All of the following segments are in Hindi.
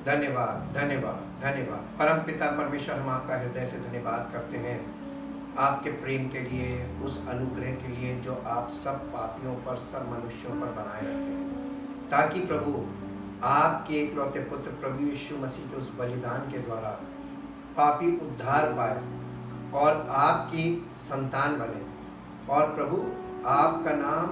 धन्यवाद, धन्यवाद, धन्यवाद। परम पिता परमेश्वर, हम आपका हृदय से धन्यवाद करते हैं आपके प्रेम के लिए, उस अनुग्रह के लिए जो आप सब पापियों पर, सब मनुष्यों पर बनाए रखते हैं, ताकि प्रभु आपके इकलौते पुत्र प्रभु यीशु मसीह के उस बलिदान के द्वारा पापी उद्धार पाए और आपकी संतान बने, और प्रभु आपका नाम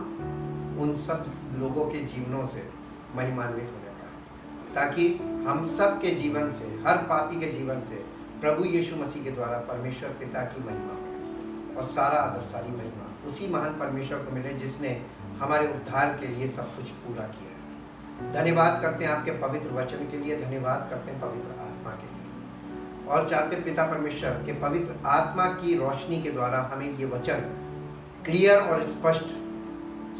उन सब लोगों के जीवनों से महिमान्वित होने पाए, ताकि हम सब के जीवन से, हर पापी के जीवन से प्रभु यीशु मसीह के द्वारा परमेश्वर पिता की महिमा हो, और सारा आदर, सारी महिमा उसी महान परमेश्वर को मिले जिसने हमारे उद्धार के लिए सब कुछ पूरा किया है। धन्यवाद करते हैं आपके पवित्र वचन के लिए, धन्यवाद करते हैं पवित्र आत्मा के लिए, और चाहते पिता परमेश्वर के पवित्र आत्मा की रोशनी के द्वारा हमें ये वचन क्लियर और स्पष्ट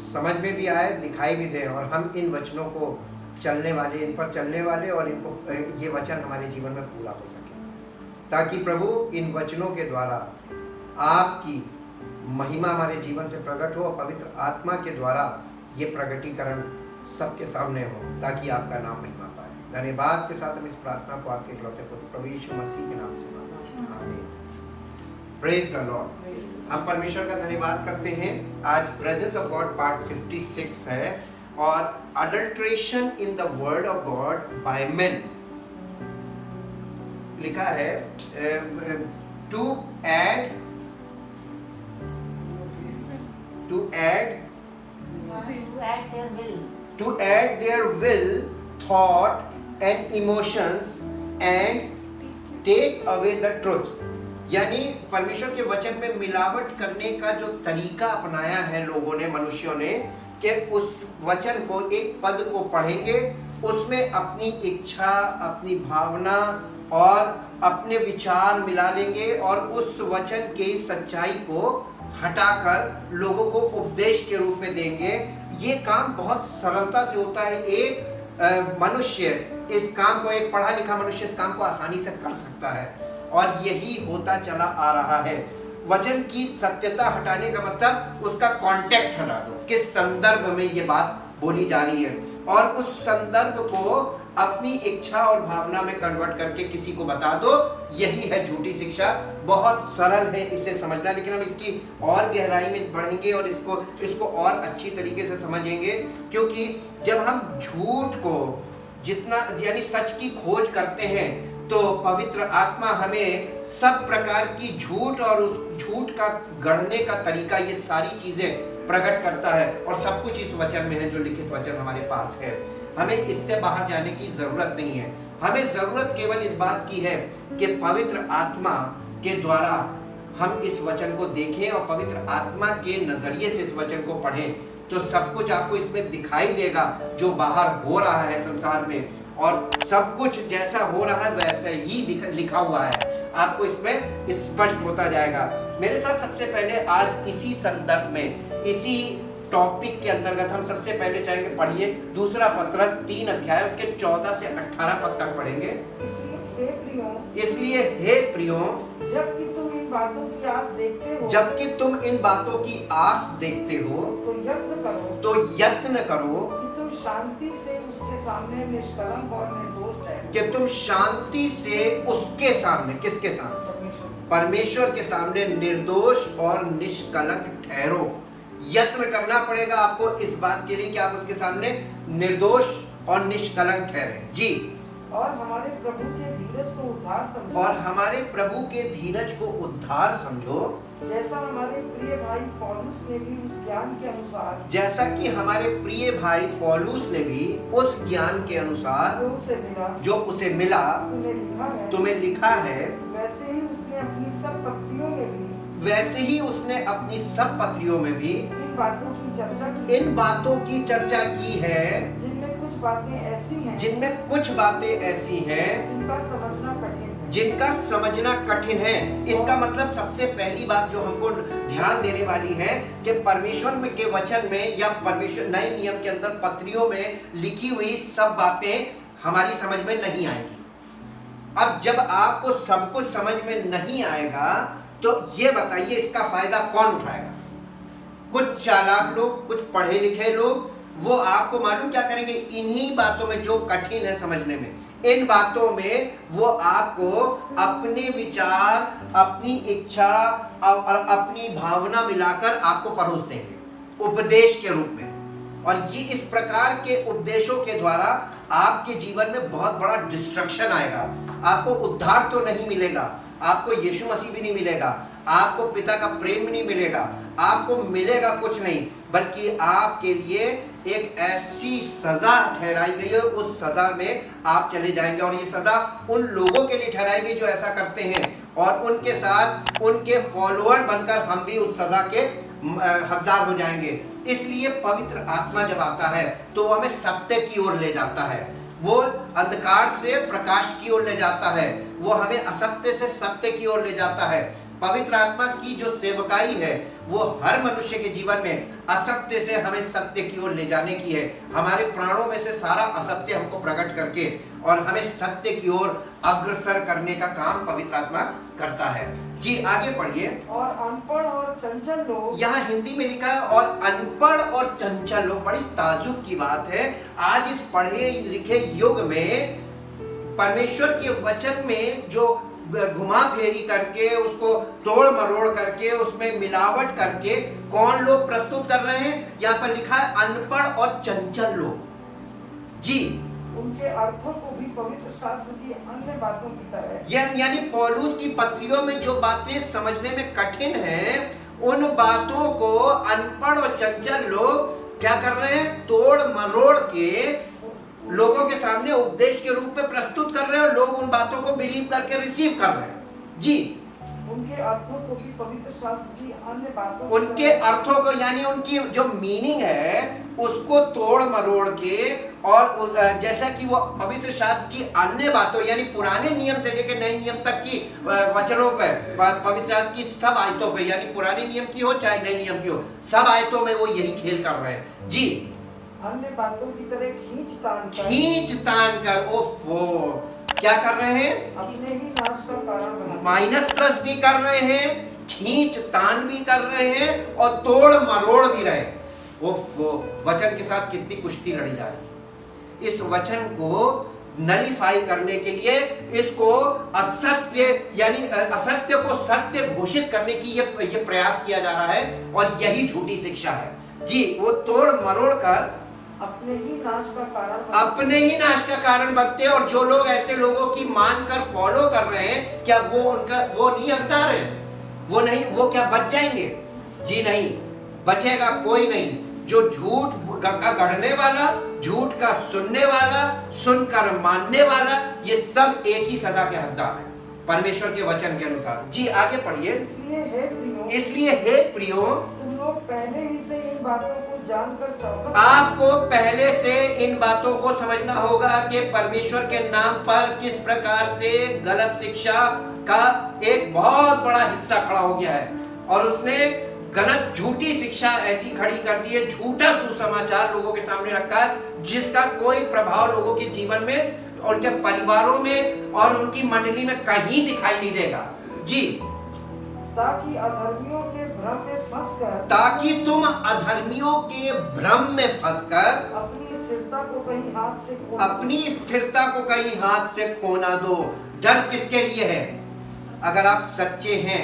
समझ में भी आए, दिखाई भी दे, और हम इन वचनों को चलने वाले, इन पर चलने वाले, और इनको ये वचन हमारे जीवन में पूरा हो सके, ताकि प्रभु इन वचनों के द्वारा आपकी महिमा हमारे जीवन से प्रकट हो, और पवित्र आत्मा के द्वारा ये प्रकटीकरण सबके सामने हो, ताकि आपका नाम महिमा पाए। धन्यवाद के साथ हम इस प्रार्थना को आपके इकलौते पुत्र प्रभु यीशु मसीह के नाम से मांगते हैं, आमीन। Praise the Lord. हम परमेश्वर का धन्यवाद करते हैं। आज प्रेजेंस ऑफ गॉड पार्ट 56 है, और adulteration in the word of God by men लिखा है to add their will, thought and emotions and take away the truth। यानी परमेश्वर के वचन में मिलावट करने का जो तरीका अपनाया है लोगों ने, मनुष्यों ने, कि उस वचन को, एक पद को पढ़ेंगे, उसमें अपनी इच्छा, अपनी भावना और अपने विचार मिला लेंगे, और उस वचन के सच्चाई को हटाकर लोगों को उपदेश के रूप में देंगे। ये काम बहुत सरलता से होता है। एक मनुष्य इस काम को, एक पढ़ा लिखा मनुष्य इस काम को आसानी से कर सकता है, और यही होता चला आ रहा है। वचन की सत्यता हटाने का मतलब उसका कॉन्टेक्स्ट हटा दो, किस संदर्भ में ये बात बोली जा रही है, और उस संदर्भ को अपनी इच्छा और भावना में कन्वर्ट करके किसी को बता दो। यही है झूठी शिक्षा। बहुत सरल है इसे समझना, लेकिन हम इसकी और गहराई में बढ़ेंगे और इसको और अच्छी तरीके से समझेंगे, क्योंकि जब हम झूठ को जितना, यानी सच की खोज करते हैं, तो पवित्र आत्मा हमें सब प्रकार की झूठ और उस झूठ का गढ़ने का तरीका, ये सारी चीजें प्रकट करता है, और सब कुछ इस वचन में है जो लिखित वचन हमारे पास है। हमें इससे बाहर जाने की जरूरत नहीं है। हमें जरूरत केवल इस बात की है कि पवित्र आत्मा के द्वारा हम इस वचन को देखें और पवित्र आत्मा के नजरिए से इस वचन को पढ़ें, तो सब कुछ आपको इसमें दिखाई देगा जो बाहर हो रहा है संसार में, और सब कुछ जैसा हो रहा है वैसे ही लिखा हुआ है, आपको इसमें स्पष्ट होता जाएगा। मेरे साथ सबसे पहले आज इसी संदर्भ में, इसी टॉपिक के अंतर्गत हम सबसे पहले चाहेंगे पढ़िए दूसरा पत्रस 3 अध्याय उसके 14 से 18 पद तक पढ़ेंगे। इसलिए हे प्रियो, जबकि तुम इन बातों की आस देखते हो, तो यत्न करो कि तुम शांति से उसके सामने निष्कलंक और निर्दोष ठहरो। कि तुम शांति से उसके सामने, किसके सामने? परमेश्वर के सामने निर्दोष और निष्कलंक ठहरो। यत्न करना पड़ेगा आपको इस बात के लिए कि आप उसके सामने निर्दोष और निष्कलंक ठहरे। जी। और हमारे प्रभु के धीरज को उद्धार समझो। और हमारे प्रभु के धीरज को उद्धार समझो, जैसा हमारे प्रिय भाई पौलुस ने भी उस ज्ञान के अनुसार, जैसा कि हमारे प्रिय भाई पौलुस ने भी उस ज्ञान के अनुसार जो उसे मिला तुम्हें लिखा है, वैसे ही उसने अपनी सब पत्रियों में भी इन बातों की चर्चा की है, जिनमें कुछ बातें ऐसी हैं जिनका समझना कठिन है। इसका मतलब सबसे पहली बात जो हमको ध्यान देने वाली है कि परमेश्वर में के वचन में या परमेश्वर नए नियम के अंदर पत्रियों में लिखी हुई सब बातें हमारी समझ में नहीं आएगी। अब जब आपको सब कुछ समझ में नहीं आएगा तो ये बताइए इसका फायदा कौन उठाएगा? कुछ चालाक लोग, कुछ पढ़े लिखे लोग वो आपको मालूम क्या करेंगे, इन्हीं बातों में जो कठिन है समझने में, इन बातों में वो आपको अपने विचार, अपनी इच्छा और अपनी भावना मिलाकर आपको परोस देंगे उपदेश के रूप में। और ये इस प्रकार के उपदेशों के द्वारा आपके जीवन में बहुत बड़ा डिस्ट्रक्शन आएगा। आपको उद्धार तो नहीं मिलेगा, आपको यीशु मसीह भी नहीं मिलेगा, आपको पिता का प्रेम भी नहीं मिलेगा, आपको मिलेगा कुछ नहीं, बल्कि आपके लिए एक ऐसी सजा ठहराई गई है, उस सजा में आप चले जाएंगे। और ये सजा उन लोगों के लिए ठहराई गई जो ऐसा करते हैं, और उनके साथ उनके फॉलोअर बनकर हम भी उस सजा के हकदार हो जाएंगे। इसलिए पवित्र आत्मा जब आता है तो वो हमें सत्य की ओर ले जाता है, वो अंधकार से प्रकाश की ओर ले जाता है, वो हमें असत्य से सत्य की ओर ले जाता है। पवित्र आत्मा की जो सेवकाई है वो हर मनुष्य के जीवन में असत्य से हमें सत्य की ओर ले जाने की है। हमारे प्राणों में से सारा असत्य हमको प्रकट करके और हमें सत्य की ओर अग्रसर करने का काम पवित्र आत्मा करता है। जी आगे पढ़िए। और अनपढ़ और चंचल लोग, यहाँ हिंदी में लिखा है और अनपढ़ और चंचल लोग। बड़ी ताज्जुब की बात है, आज इस पढ़े लिखे युग में परमेश्वर के वचन में जो घुमा फेरी करके, उसको तोड़ मरोड़ करके, उसमें मिलावट करके कौन लोग प्रस्तुत कर रहे हैं, यहाँ पर लिखा है अनपढ़ और चंचल लोग। जी, उनके अर्थों को भी पवित्र शास्त्र की अन्य बातों की तरह, यानी पौलुस की पत्रियों में जो बातें समझने में कठिन हैं, उन बातों को अनपढ़ और चंचल लोग क्या कर रहे हैं, तोड़ मरोड़ के लोगों के सामने उपदेश के रूप में प्रस्तुत कर रहे हैं, और लोग उन बातों को बिलीव करके रिसीव कर रहे हैं। जी, उनके अर्थों को भी पवित्र शास्त्र की अन्य बातों, उनके अर्थों को यानी उनकी जो मीनिंग है उसको तोड़ मरोड़ के, और जैसा कि वो पवित्र शास्त्र की अन्य बातों यानी पुराने नियम से लेकर नए नियम तक की वचनों पर, पवित्र शास्त्र की सब आयतों पे, यानी पुराने नियम की हो चाहे नए नियम की हो, सब आयतों में वो यही खेल कर रहे हैं। जी, अन्य बातों की तरह खींच तान कर ओफो क्या कर रहे हैं, अपने ही नाश का कारण बना, माइनस प्लस भी कर रहे हैं, खींच तान भी कर रहे हैं, और तोड़ मरोड़ भी रहे। ओफो, वचन के साथ कितनी कुश्ती लड़ी जा रही। इस वचन को नलीफाई करने के लिए, इसको असत्य यानी असत्य को सत्य घोषित करने की ये प्रयास किया जा रहा है, और यही झूठी शिक्षा है। जी, वो तोड़ मरोड़ कर अपने ही नाश का कारण बनते हैं। और जो लोग ऐसे लोगों की मानकर फॉलो कर रहे हैं, क्या वो नहीं हकदार है, वो क्या बच जाएंगे? जी नहीं, बचेगा कोई नहीं। जो झूठ का गढ़ने वाला, झूठ का सुनने वाला, सुनकर मानने वाला, ये सब एक ही सजा के हकदार है परमेश्वर के वचन के अनुसार। जी आगे पढ़िए। इसलिए हे प्रियो, तुम लोग पहले ही से इन बातों को जानकर चौकस, आपको पहले से इन बातों को समझना होगा कि परमेश्वर के नाम पर किस प्रकार से गलत शिक्षा का एक बहुत बड़ा हिस्सा खड़ा हो गया है, और उसने गलत झूठी शिक्षा ऐसी खड़ी कर दी है, झूठा सुसमाचार लोगों के सामने रखा है, जिसका कोई प्रभाव लोगों के जीवन में, उनके परिवारों में और उनकी मंडली में कहीं दिखाई नहीं देगा। जी, ताकि अधर्मियों के भ्रम में फंसकर, ताकि तुम अधर्मियों के भ्रम में फंसकर अपनी स्थिरता को कहीं हाथ से खो ना दो। डर किसके लिए है? अगर आप सच्चे हैं,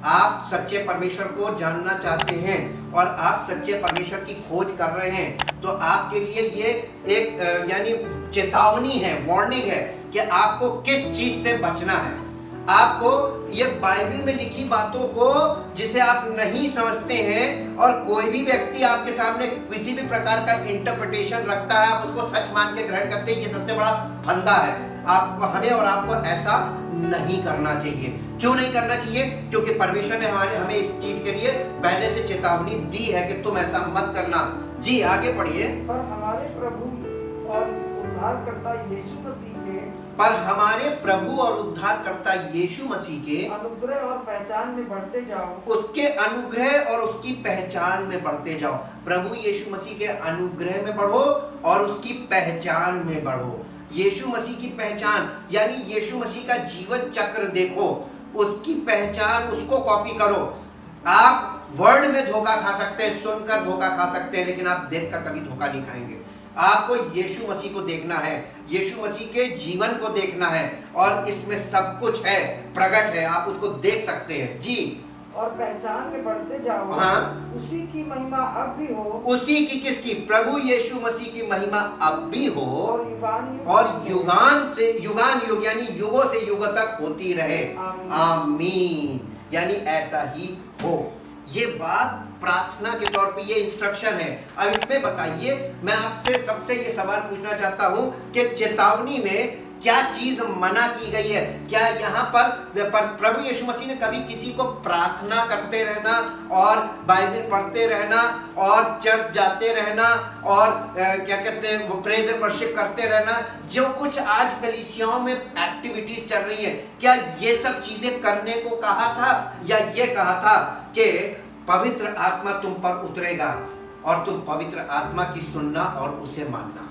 आप सच्चे परमेश्वर को जानना चाहते हैं और आप सच्चे परमेश्वर की खोज कर रहे हैं, तो आपके लिए ये एक यानी चेतावनी है, वार्निंग है कि आपको किस चीज से बचना है। आपको ये बाइबल में लिखी बातों को जिसे आप नहीं समझते हैं, और कोई भी व्यक्ति आपके सामने किसी भी प्रकार का इंटरप्रिटेशन रखता है, आप उसको सच मान के ग्रहण करते हैं, ये सबसे बड़ा फंदा है। आपको, हमें और आपको ऐसा नहीं करना चाहिए। क्यों नहीं करना चाहिए? क्योंकि परमेश्वर ने हमें इस चीज के लिए पहले से चेतावनी दी है कि तुम ऐसा मत करना। जी आगे पढ़िए। पर हमारे प्रभु और उद्धारकर्ता यीशु मसीह के, पर हमारे प्रभु और उद्धारकर्ता यीशु मसीह के अनुग्रह और पहचान में बढ़ते जाओ, उसके अनुग्रह और उसकी पहचान में बढ़ते जाओ। प्रभु यीशु मसीह के अनुग्रह में बढ़ो और उसकी पहचान में बढ़ो। यीशु मसीह की पहचान यानी यीशु मसीह का जीवन चक्र देखो, उसकी पहचान, उसको कॉपी करो। आप वर्ड में धोखा खा सकते हैं, सुनकर धोखा खा सकते हैं, लेकिन आप देखकर कभी धोखा नहीं खाएंगे। आपको यीशु मसीह को देखना है, यीशु मसीह के जीवन को देखना है, और इसमें सब कुछ है, प्रकट है, आप उसको देख सकते हैं जी। और पहचान में बढ़ते जाओ। हाँ। उसी की महिमा अब भी हो। उसी की, किसकी? प्रभु यीशु मसीह की महिमा अब भी हो, और युगान से युगान युग यानी युगों से युगों तक होती रहे। आमीन। आमीन। यानी ऐसा ही हो। ये बात प्रार्थना के तौर पे ये इंस्ट्रक्शन है। अब इसमें बताइए, मैं आपसे सबसे ये सवाल पूछना चाहता हूं कि चेतावनी में क्या चीज मना की गई है? क्या यहाँ पर प्रभु यीशु मसीह ने कभी किसी को प्रार्थना करते रहना और बाइबल पढ़ते रहना और चर्च जाते रहना और क्या कहते हैं वो प्रेज एंड वर्शिप करते रहना, जो कुछ आज कलीसियाओं में एक्टिविटीज चल रही है, क्या ये सब चीजें करने को कहा था, या ये कहा था कि पवित्र आत्मा तुम पर उतरेगा और तुम पवित्र आत्मा की सुनना और उसे मानना?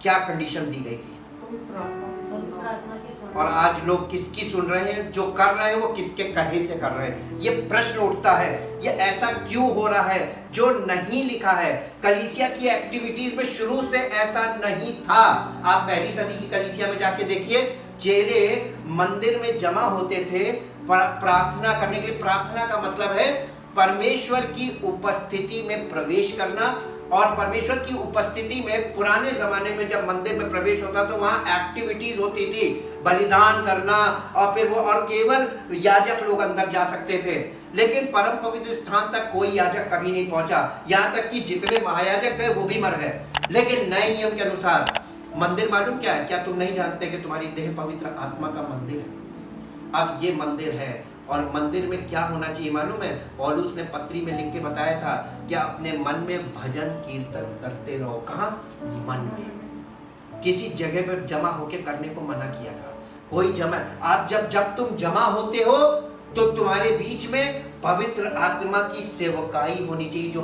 क्या कंडीशन दी गई थी? और आज लोग किसकी सुन रहे हैं? जो कर रहे हैं वो किसके कहे से कर रहे हैं? ये प्रश्न उठता है, ये ऐसा क्यों हो रहा है जो नहीं लिखा है? कलीसिया की एक्टिविटीज में शुरू से ऐसा नहीं था। आप पहली सदी की कलीसिया में जाके देखिए, चेले मंदिर में जमा होते थे प्रार्थना करने के लिए। प्रार्थना का मतलब है परमेश्वर की उपस्थिति में प्रवेश करना, और परमेश्वर की उपस्थिति में पुराने जमाने में जब मंदिर में प्रवेश होता तो वहां एक्टिविटीज होती थी, बलिदान करना, और फिर वो और केवल याजक लोग अंदर जा सकते थे। लेकिन परम पवित्र स्थान तक कोई याजक कभी नहीं पहुंचा, यहाँ तक कि जितने महायाजक गए वो भी मर गए। लेकिन नए नियम के अनुसार मंदिर मालूम क्या है? क्या तुम नहीं जानते कि तुम्हारी देह पवित्र आत्मा का मंदिर है? अब ये मंदिर है, और मंदिर में क्या होना चाहिए मालूम है? पौलुस ने पत्री में लिख के बताया था कि अपने मन में भजन कीर्तन करते रहो। कहाँ? मन में। किसी जगह पर जमा होके करने को मना किया था। कोई जमा, आप जब तुम जमा होते हो तो तुम्हारे बीच में पवित्र आत्मा की सेवकाई होनी चाहिए, जो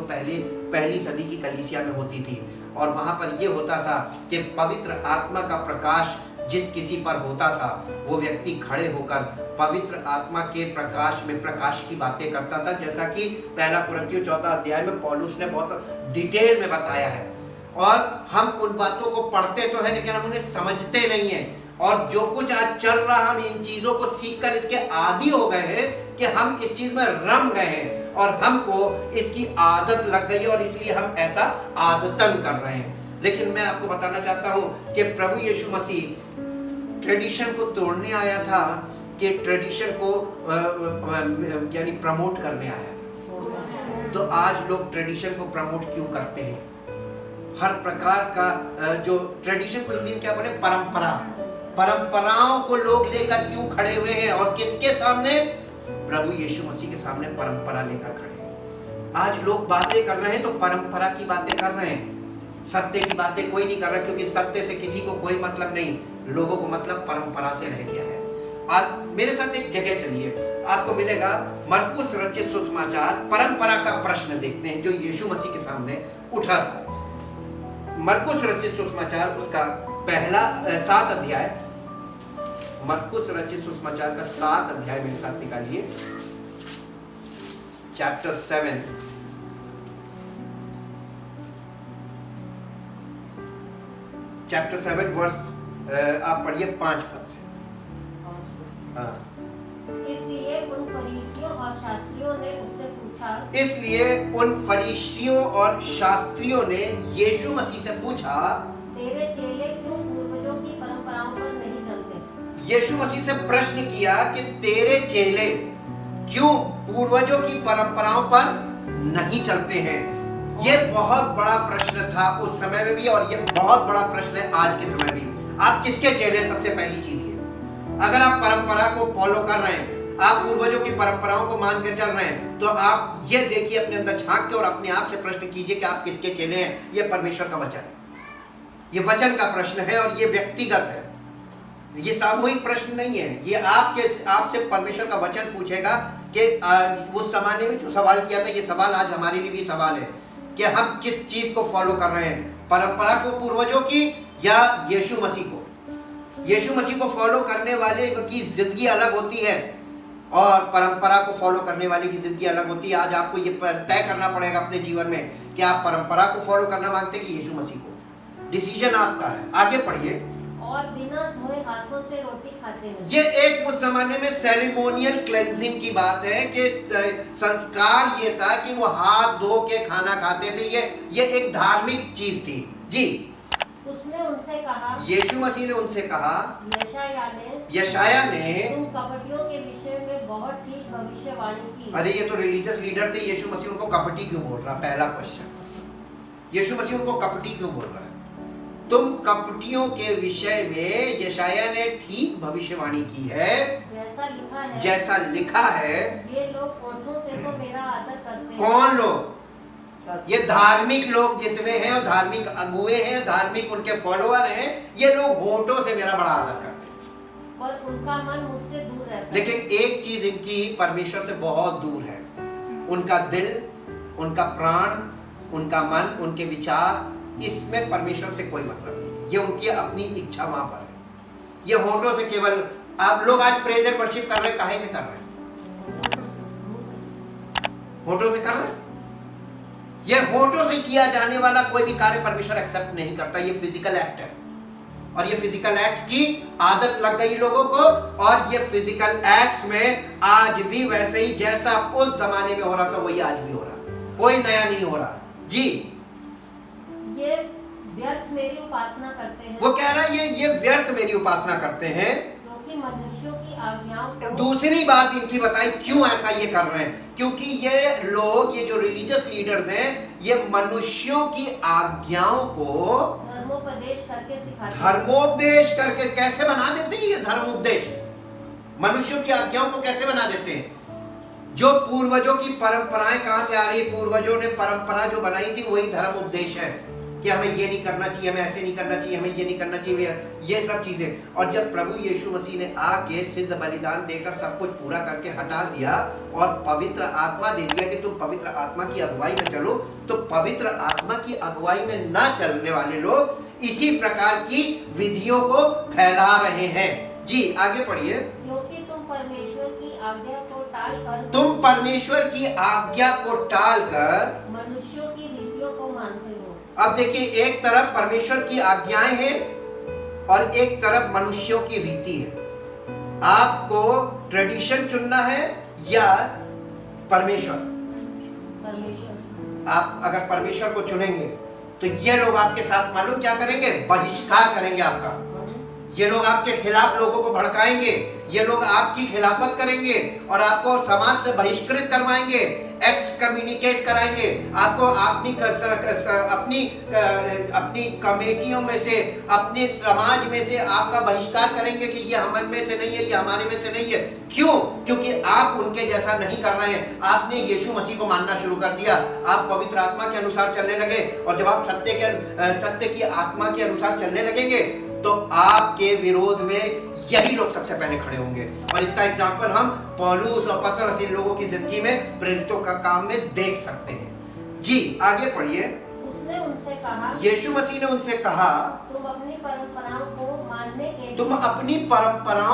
पहली सदी की कलीसिया में होती थी। और वहां पर यह होता था कि पवित्र आत्मा का प्रकाश जिस किसी पर होता था, वो व्यक्ति खड़े होकर पवित्र आत्मा के प्रकाश में प्रकाश की बातें करता था, जैसा कि पहला कुरिन्थियों 14 अध्याय में पौलुस ने बहुत डिटेल में बताया है। और हम उन बातों को पढ़ते तो है, लेकिन हम उन्हें समझते नहीं है। और जो कुछ आज चल रहा, हम इन चीजों को सीखकर इसके आदी हो गए हैं कि हम इस चीज में रम गए हैं और हमको इसकी आदत लग गई है, और इसलिए हम ऐसा आदतन कर रहे हैं। लेकिन मैं आपको बताना चाहता हूं कि प्रभु यीशु मसीह ट्रेडिशन को तोड़ने आया था कि ट्रेडिशन को यानी प्रमोट करने आया था। तो आज लोग ट्रेडिशन को प्रमोट क्यों करते हैं? हर प्रकार का जो ट्रेडिशन को हिंदी में क्या बोले, परंपराओं को लोग लेकर क्यों खड़े हुए हैं? और किसके सामने? प्रभु यीशु मसीह के सामने परंपरा लेकर खड़े हैं। आज लोग बातें कर रहे हैं तो परंपरा की बातें कर रहे हैं, सत्य की बातें कोई नहीं कर रहा, क्योंकि सत्य से किसी को कोई मतलब नहीं, लोगों को मतलब परंपरा से रह गया है। आप मेरे साथ एक जगह चलिए, आपको मिलेगा मरकुस रचित सुसमाचार। परंपरा का प्रश्न देखते हैं जो यीशु मसीह के सामने उठा था। मरकुस रचित सुसमाचार उसका पहला 7 अध्याय, मरकुस रचित सुसमाचार का 7 अध्याय मेरे साथ निकालिए, चैप्टर 7 वर्स आप पढ़िए 5 पद से। इसलिए उन फरीसियों और शास्त्रियों ने उससे पूछा, इसलिए उन फरीसियों और शास्त्रियों ने यीशु मसीह से पूछा, तेरे चेले क्यों पूर्वजों की परंपराओं पर नहीं चलते? यीशु मसीह से प्रश्न किया कि तेरे चेले क्यों पूर्वजों की परंपराओं पर नहीं चलते हैं। ये बहुत बड़ा प्रश्न था उस समय में भी, और ये बहुत बड़ा प्रश्न है आज के समय भी। आप किसके चेले? सबसे पहली चीज ये, अगर आप परंपरा को फॉलो कर रहे हैं, आप पूर्वजों की परंपराओं को मान कर चल रहे हैं, तो आप ये देखिए, अपने अंदर झांक के और अपने आप से प्रश्न कीजिए कि आप किसके चेले हैं। ये परमेश्वर का वचन है, ये वचन का प्रश्न है, और ये व्यक्तिगत है, ये सामूहिक प्रश्न नहीं है। ये आपसे परमेश्वर का वचन पूछेगा कि उस जमाने में जो सवाल किया था, ये सवाल आज हमारे लिए भी सवाल है कि हम किस चीज को फॉलो कर रहे हैं, परंपरा को पूर्वजों की या यीशु मसीह को। यीशु मसीह को फॉलो करने वाले की जिंदगी अलग होती है, और परंपरा को फॉलो करने वाले की जिंदगी अलग होती है। आज आपको ये तय करना पड़ेगा अपने जीवन में कि आप परंपरा को फॉलो करना मांगते हैं कि यीशु मसीह को। डिसीजन आपका है। आगे पढ़िए। और बिना धोए हाथों से रोटी खाते हैं। ये एक उस जमाने में सेरेमोनियल क्लेंजिंग की बात है कि संस्कार ये था कि वो हाथ धो के खाना खाते थे। ये एक धार्मिक चीज थी। जी, उसने उनसे कहा, यीशु मसीह ने उनसे कहा, यशाया ने तुम कपटियों के विषय में बहुत ठीक भविष्यवाणी की। अरे ये तो रिलीजियस लीडर थे, यीशु मसीह उनको कपटी क्यों बोल रहा? पहला क्वेश्चन, यीशु मसीह उनको कपटी क्यों बोल रहा है? तुम कपटियों के विषय में यशाया ने ठीक भविष्यवाणी की है, जैसा लिखा है। ये लोग होठों से तो मेरा आदर करते हैं। कौन लोग? ये धार्मिक लोग जितने हैं और धार्मिक अगुए हैं, धार्मिक उनके फॉलोअर हैं, ये लोग होठों से मेरा बड़ा आदर करते हैं, पर उनका मन मुझसे दूर रहता है। लेकिन एक चीज इनकी परमेश्वर से बहुत दूर है, उनका दिल, उनका प्राण, उनका मन, उनके विचार, इसमें परमेश्वर से कोई मतलब नहीं। ये उनकी अपनी इच्छा वहां पर है। ये होठों से केवल, आप लोग आज प्रेज एंड वर्शिप कर रहे हैं, काहे से कर रहे हैं? होठों से कर रहे हैं। ये होठों से किया जाने वाला कोई भी कार्य परमेश्वर एक्सेप्ट नहीं करता। ये फिजिकल एक्ट है, और ये फिजिकल एक्ट की आदत लग गई लोगों को, और ये फिजिकल एक्ट्स में आज भी वैसे ही जैसा उस जमाने में हो रहा था वही आज भी हो रहा है, कोई नया नहीं हो रहा। जी, ये व्यर्थ मेरी उपासना करते हैं। वो कह रहा है ये व्यर्थ मेरी उपासना करते हैं, क्योंकि मनुष्यों की आज्ञाओं। दूसरी बात इनकी बताई क्यों ऐसा ये कर रहे हैं, क्योंकि ये लोग, ये जो रिलीजियस लीडर्स हैं, ये मनुष्यों की आज्ञाओं को धर्मोपदेश करके सिखाते हैं। धर्मोपदेश करके कैसे बना देते हैं? ये धर्मोपदेश मनुष्यों की आज्ञाओं को कैसे बना देते हैं? जो पूर्वजों की परंपराएं कहां से आ रही है? पूर्वजों ने परंपरा जो बनाई थी वही धर्म उपदेश है कि हमें ये नहीं करना चाहिए, हमें ऐसे नहीं करना चाहिए, हमें ये नहीं करना चाहिए, ये सब चीजें। और जब प्रभु यीशु मसीह ने आके सिद्ध बलिदान देकर सब कुछ पूरा करके हटा दिया और पवित्र आत्मा दे दिया कि तुम पवित्र आत्मा की अगुवाई में चलो, तो पवित्र आत्मा की अगुवाई में ना चलने वाले लोग इसी प्रकार की विधियों को फैला रहे हैं। जी, आगे पढ़िए। क्योंकि तुम परमेश्वर की आज्ञा को टालकर, तुम परमेश्वर की आज्ञा को टालकर मनुष्यों की रीतियों को मानते हो। अब देखिए, एक तरफ परमेश्वर की आज्ञाएं हैं और एक तरफ मनुष्यों की रीति है। आपको ट्रेडिशन चुनना है या परमेश्वर? आप अगर परमेश्वर को चुनेंगे तो ये लोग आपके साथ मालूम क्या करेंगे? बहिष्कार करेंगे आपका। ये लोग आपके खिलाफ लोगों को भड़काएंगे, ये लोग आपकी खिलाफत करेंगे और आपको समाज से बहिष्कृत करवाएंगे, एक्सकम्युनिकेट कराएंगे, आपको अपनी कमेटियों में से, अपने समाज में से आपका बहिष्कार करेंगे कि ये हम में से नहीं है, ये हमारे में से नहीं है। क्यों? क्योंकि आप उनके जैसा नहीं कर रहे हैं। आपने यीशु मसीह को मानना शुरू कर दिया, आप पवित्र आत्मा के अनुसार चलने लगे, और जब आप सत्य की आत्मा के अनुसार चलने लगेंगे तो आपके विरोध में यही लोग सबसे पहले खड़े होंगे। और इसका एग्जाम्पल हम पौलुस और पतरस इन लोगों की जिंदगी में, प्रेरितों का काम में देख सकते हैं। जी, आगे पढ़िए। उसने उनसे कहा, यीशु मसीह ने उनसे कहा, तुम अपनी परंपराओं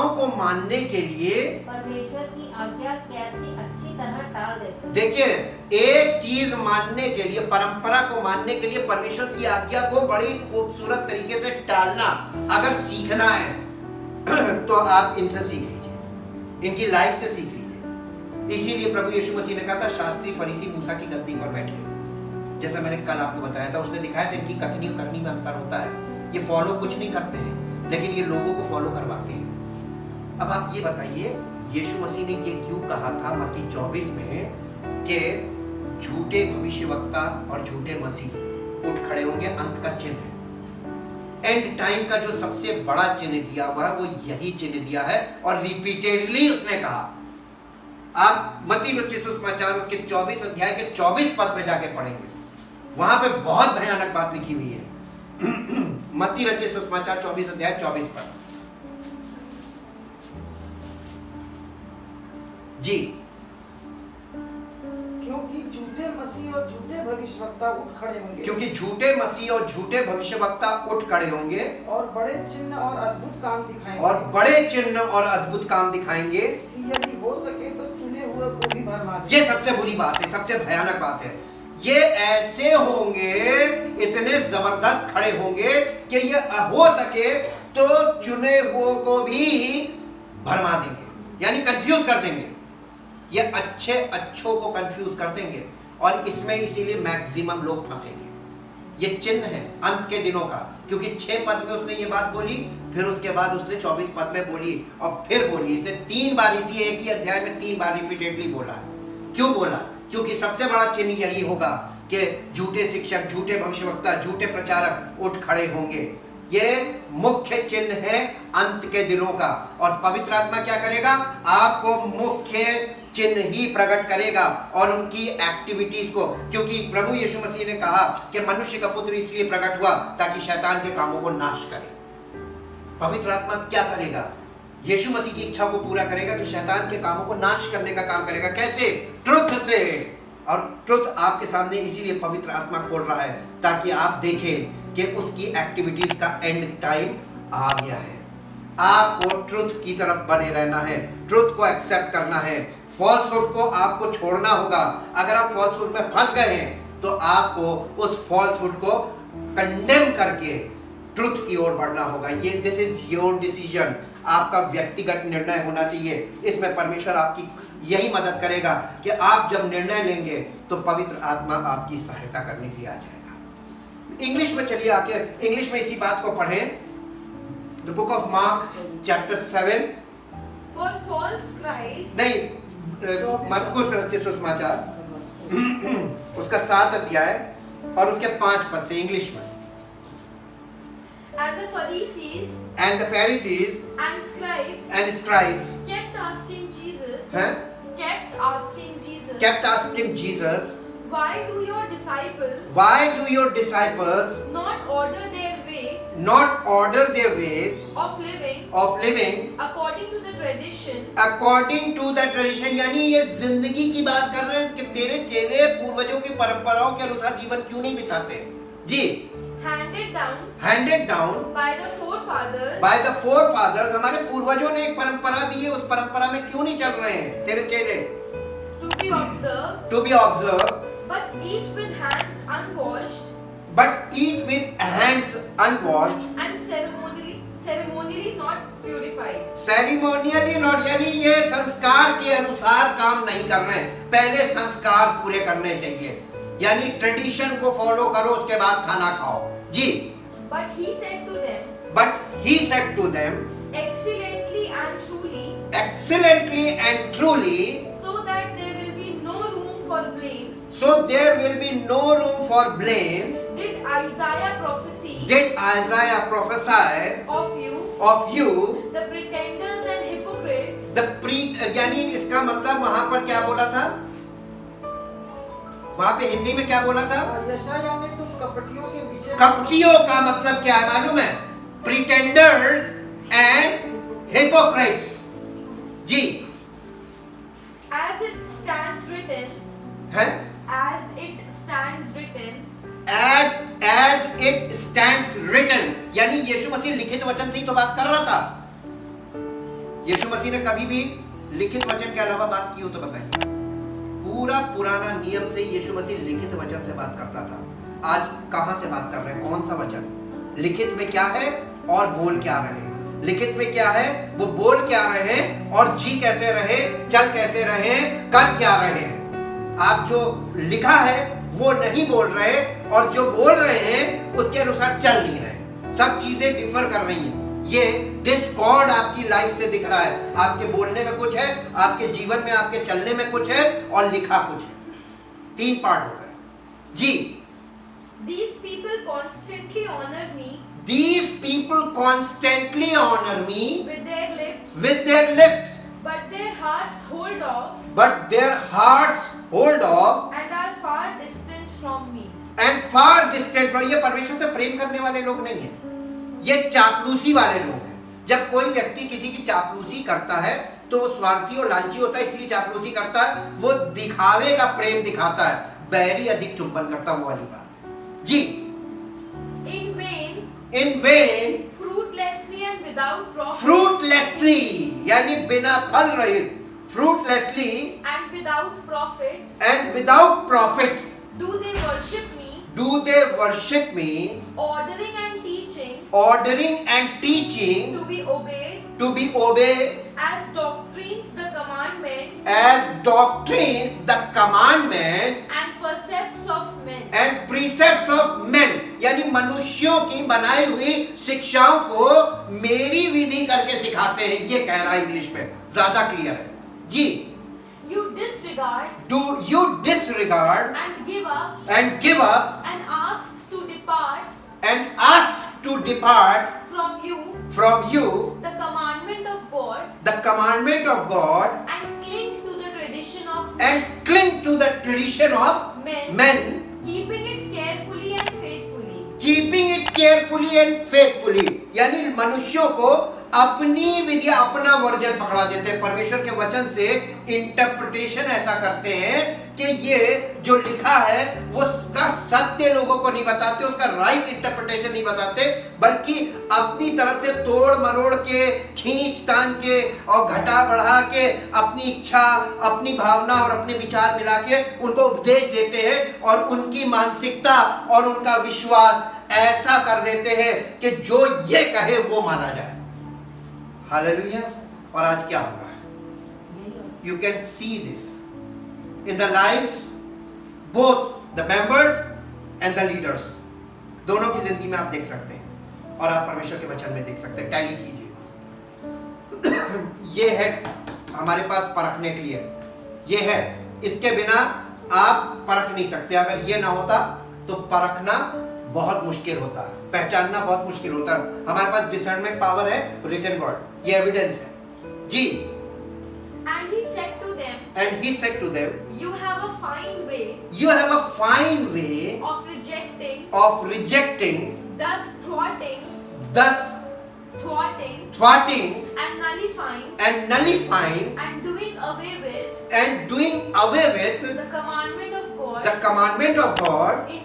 को मानने के लिए परमेश्वर की आज्ञा कैसी अच्छी तरह टाल देते हो। देखिए, एक चीज मानने के लिए, परंपरा को मानने के लिए परमेश्वर की आज्ञा को बड़ी खूबसूरत तरीके से टालना अगर सीखना है तो आप इनसे सीख लीजिए, इनकी लाइफ से सीख लीजिए। इसीलिए प्रभु यीशु मसीह ने कहा था, शास्त्री फरीसी मूसा की गद्दी पर बैठे। जैसा मैंने कल आपको बताया था, उसने दिखाया था इनकी कथनी और करनी में अंतर होता है। ये फॉलो कुछ नहीं करते हैं, लेकिन ये लोगों को फॉलो करवाते हैं। अब आप ये बताइए, यीशु मसीह ने ये क्यों कहा था मत्ती 24 में कि झूठे भविष्यवक्ता और झूठे मसीह उठ खड़े होंगे, अंत का चिन्ह है। एंड टाइम का जो सबसे बड़ा चिन्ह दिया हुआ है वो यही चिन्ह दिया है, और रिपीटेडली उसने कहा। आप मत्ती रचित सुसमाचार उसके 24 अध्याय के 24 पद में जाके पढ़ेंगे, वहां पे बहुत भयानक बात लिखी हुई है। मत्ती रचित सुसमाचार 24 अध्याय 24 पद। जी, क्योंकि झूठे मसीह और झूठे भविष्यवक्ता उठ खड़े होंगे, क्योंकि झूठे मसीह और झूठे भविष्यवक्ता उठ खड़े होंगे और बड़े चिन्ह और अद्भुत काम दिखाएंगे, और बड़े चिन्ह और अद्भुत काम दिखाएंगे कि यदि हो सके बात ये सबसे बुरी बात है, सबसे भयानक बात है। ये ऐसे होंगे, इतने जबरदस्त खड़े होंगे कि ये हो सके तो चुने हुओं को भी भरमा देंगे, यानी कंफ्यूज कर देंगे। ये अच्छों को कंफ्यूज कर देंगे और इसमें इसीलिए मैक्सिमम लोग फंसेंगे। ये चिन्ह है अंत के दिनों का, क्योंकि 6 पद में उसने ये बात बोली, फिर उसके बाद उसने 24 पद में बोली और फिर बोली। इसने 3 बार इसी एक ही अध्याय में 3 बार रिपीटेडली बोला। क्यों बोला? क्योंकि सबसे बड़ा चिन्ह यही होगा कि झूठे शिक्षक, झूठे भविष्यवक्ता, झूठे प्रचारक उठ खड़े होंगे। ये मुख्य चिन्ह है अंत के दिनों का। और पवित्र आत्मा क्या करेगा? आपको मुख्य चिन्ह ही प्रकट करेगा और उनकी एक्टिविटीज को, क्योंकि प्रभु यीशु मसीह ने कहा कि मनुष्य का पुत्र इसलिए प्रकट हुआ ताकि शैतान के कामों को नाश करे। पवित्र आत्मा क्या करेगा? यीशु मसीह की इच्छा को पूरा करेगा कि शैतान के कामों को नाश करने का काम करेगा। कैसे? ट्रुथ से। और ट्रुथ आपके सामने इसीलिए पवित्र आत्मा खोल रहा है ताकि आप देखें कि उसकी एक्टिविटीज का एंड टाइम आ गया है। आपको ट्रुथ की तरफ बने रहना है, ट्रुथ को एक्सेप्ट करना है, फॉल्सहुड को आपको छोड़ना होगा। अगर आप फॉल्सहुड में फंस गए हैं तो आपको उस फॉल्सहुड को कंडेम करके ट्रुथ की ओर बढ़ना होगा। ये दिस इज योर डिसीजन, आपका व्यक्तिगत निर्णय होना चाहिए। इसमें परमेश्वर आपकी यही मदद करेगा कि आप जब निर्णय लेंगे तो पवित्र आत्मा आपकी सहायता करने के लिए आ जाएगा। इंग्लिश में चलिए आकर इंग्लिश में इसी बात को पढ़ें। The book of mark chapter 7 For false Christ, नहीं, मरकुस रचित सुसमाचार उसका 7 अध्याय और उसके 5 पद से इंग्लिश में। and the Pharisees And the Pharisees and scribes kept asking Jesus, kept asking Jesus, why do your disciples not order their way of of living according to the tradition यानी ये जिंदगी की बात कर रहे हैं कि तेरे चेले पूर्वजों की परंपराओं के अनुसार जीवन क्यों नहीं बिताते जी। handed down by the forefathers हमारे पूर्वजों ने एक परंपरा दी है, उस परंपरा में क्यों नहीं चल रहे हैं तेरे चेले? to be observed but eat with hands unwashed and ceremonially not purified। यानी ये संस्कार के अनुसार काम नहीं कर रहे हैं। पहले संस्कार पूरे करने चाहिए, यानी ट्रेडिशन को फॉलो करो, उसके बाद खाना खाओ जी। But he said to them excellently and truly so that there will be no room for blame did Isaiah prophesy of you the pretenders and hypocrites। यानी इसका मतलब वहां पर क्या बोला था? वहां पे हिंदी में क्या बोला था? यशायाह ने तुम कपटियों के पीछे। कपटियों का मतलब क्या है मालूम है? प्रिटेंडर्स एंड हिपोक्रेट्स जी। As it stands written है? as it stands written यानी यीशु मसीह लिखित वचन से ही तो बात कर रहा था। यीशु मसीह ने कभी भी लिखित वचन के अलावा बात की हो तो बताइए? पूरा पुराना नियम से यीशु मसीह लिखित वचन से बात करता था। आज कहां से बात कर रहे हैं? कौन सा वचन? लिखित में क्या है और बोल क्या रहे हैं? लिखित में क्या है, वो बोल क्या रहे और जी कैसे रहे, चल कैसे रहे, कर क्या रहे। आप जो लिखा है वो नहीं बोल रहे और जो बोल रहे हैं उसके अनुसार चल नहीं रहे। सब चीजें डिफर कर रही हैं। ये डिस्कॉर्ड आपकी लाइफ से दिख रहा है। आपके बोलने में कुछ है, आपके जीवन में, आपके चलने में कुछ है और लिखा कुछ है। 3 पार्ट हो गए जी। These people constantly honor me with their lips but their hearts hold off and are far distant from me। ये परमेश्वर से प्रेम करने वाले लोग नहीं है, ये चापलूसी वाले लोग हैं। जब कोई व्यक्ति किसी की चापलूसी करता है तो वो स्वार्थी और लालची होता है, इसलिए चापलूसी करता है। वो दिखावे का प्रेम दिखाता है, बैरी अधिक चुंबन करता, वो वाली बात जी। In vain fruitlessly and without profit यानी बिना फल रहित, fruitlessly and without profit, and without profit do they worship me, do they worship me, ordering and teaching to be obeyed as doctrines the commandments the commandments and precepts of men. and precepts of men, यानी मनुष्यों की बनाई हुई शिक्षाओं को मेरी विधि करके सिखाते हैं, ये कह रहा है इंग्लिश में, ज्यादा क्लियर है जी। You disregard Do you disregard and give up and give up and ask to depart and ask to depart from you the commandment of God and cling to the tradition of men, keeping it carefully and faithfully. यानी मनुष्यों को अपनी विधि अपना वर्जन पकड़ा देते हैं, परमेश्वर के वचन से इंटरप्रिटेशन ऐसा करते हैं कि ये जो लिखा है वो उसका सत्य लोगों को नहीं बताते, उसका राइट इंटरप्रिटेशन नहीं बताते, बल्कि अपनी तरफ से तोड़ मरोड़ के, खींच तान के और घटा बढ़ा के अपनी इच्छा, अपनी भावना और अपने विचार मिला के उनको उपदेश देते हैं और उनकी मानसिकता और उनका विश्वास ऐसा कर देते हैं कि जो ये कहे वो माना जाए। हालेलुया। और आज क्या हो रहा है? You can see this in the lives both the members and the leaders, दोनों की जिंदगी में आप देख सकते हैं और आप परमेश्वर के वचन में देख सकते हैं। टैली कीजिए। ये है हमारे पास परखने के लिए, ये है, इसके बिना आप परख नहीं सकते। अगर ये ना होता तो परखना बहुत मुश्किल होता है, पहचानना बहुत मुश्किल होता है। हमारे पास डिसर्नमेंट पावर है, रिटन वर्ड, ये एविडेंस है जी। And he said to them, you have a fine way of rejecting, thus thwarting and nullifying and doing away with the commandment of God in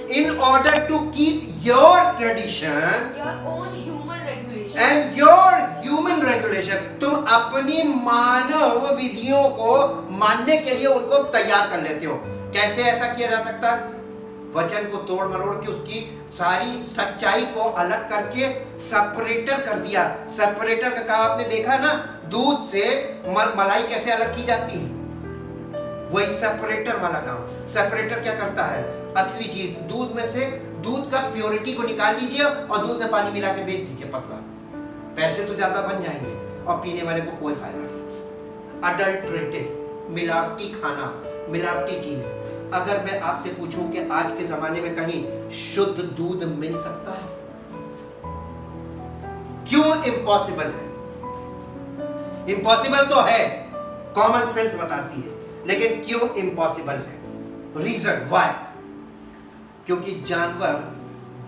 in order to keep your tradition, your own human regulation. and your human regulation, तुम अपनी मानव विधियों को मानने के लिए उनको तैयार कर लेते हो। कैसे ऐसा किया जा सकता है? वचन को तोड़ मरोड़ के उसकी सारी सच्चाई को अलग करके सेपरेटर कर दिया। सेपरेटर का काम आपने देखा ना, दूध से मलाई कैसे अलग की जाती है, वही सेपरेटर वाला काम। सेपरेटर क्या करता है? असली चीज दूध में से दूध का प्योरिटी को निकाल लीजिए और दूध में पानी मिला के बेच दीजिए पतला, पैसे तो ज्यादा बन जाएंगे और पीने वाले को कोई फायदा नहीं। अडल्ट्रेटेड, मिलावटी खाना, मिलावटी चीज। अगर मैं आपसे पूछूं कि आज के जमाने में कहीं शुद्ध दूध मिल सकता है? क्यों इम्पॉसिबल है? इम्पॉसिबल तो है, कॉमन सेंस बताती है, लेकिन क्यों इम्पॉसिबल है? Reason why? क्योंकि जानवर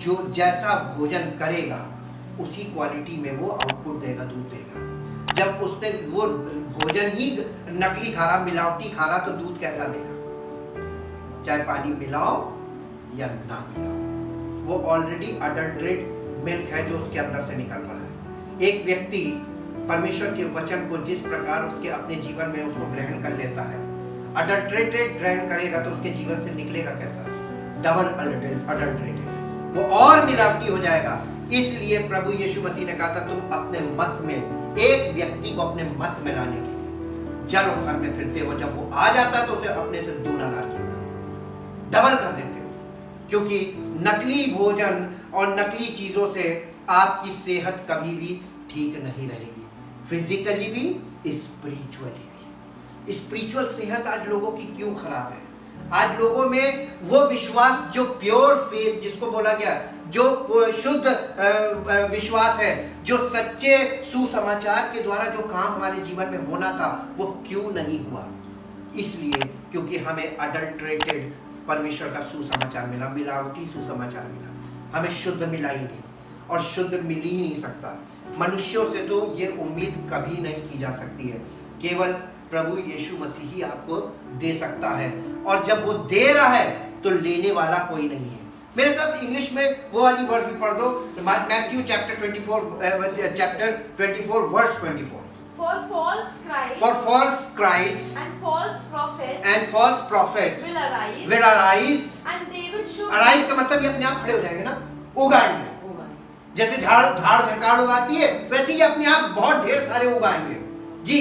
जो जैसा भोजन करेगा उसी क्वालिटी में वो आउटपुट देगा, दूध देगा। जब उसने वो भोजन ही नकली खा रहा, मिलावटी खा रहा, तो दूध कैसा देगा? चाहे पानी मिलाओ या ना मिलाओ, वो ऑलरेडी अडल्ट्रेट मिल्क है जो उसके अंदर से निकल रहा है। एक व्यक्ति परमेश्वर के वचन को जिस प्रकार उसके अपने जीवन में उसको ग्रहण कर लेता है, अडल्ट्रेटेड ग्रहण करेगा तो उसके जीवन से निकलेगा कैसा? डबल अडल्ट्रेटेड, वो और मिलावटी हो जाएगा। इसलिए प्रभु यीशु मसीह ने कहा था तुम अपने मत में, एक व्यक्ति को अपने मत में लाने के लिए जल उथल में फिरते हो, जब वो आ जाता है तो उसे अपने से दूना ना किया, डबल कर देते हो। क्योंकि नकली भोजन और नकली चीजों से आपकी सेहत कभी भी ठीक नहीं रहेगी, फिजिकली भी, स्पिरिचुअली भी। स्पिरिचुअल सेहत आज लोगों की क्यों खराब है? आज लोगों में वो विश्वास जो प्योर फेथ जिसको बोला गया, जो शुद्ध विश्वास है, जो सच्चे सुसमाचार के द्वारा जो काम हमारे जीवन में होना था, वो क्यों नहीं हुआ? इसलिए क्योंकि हमें अडल्ट्रेटेड परमेश्वर का सुसमाचार मिला, मिलावटी सुसमाचार मिला, हमें शुद्ध मिला ही नहीं, और शुद्ध मिल ही नहीं सकता। मनुष्यों से तो ये उम्मीद कभी नहीं की जा सकती है, केवल प्रभु यीशु मसीह ही आपको दे सकता है, और जब वो दे रहा है तो लेने वाला कोई नहीं है। मेरे साथ इंग्लिश में वो वाली वर्स भी पढ़ दो, Matthew chapter 24 verse 24। For false Christs For false Christs and false prophets and false prophets will arise, will arise. and they will show Arise का मतलब ये अपने आप खड़े हो जाएंगे ना, उगाएंगे। जैसे झाड़ झंकार उगाती है, वैसे ही अपने आप बहुत ढेर सारे उगाएंगे। जी।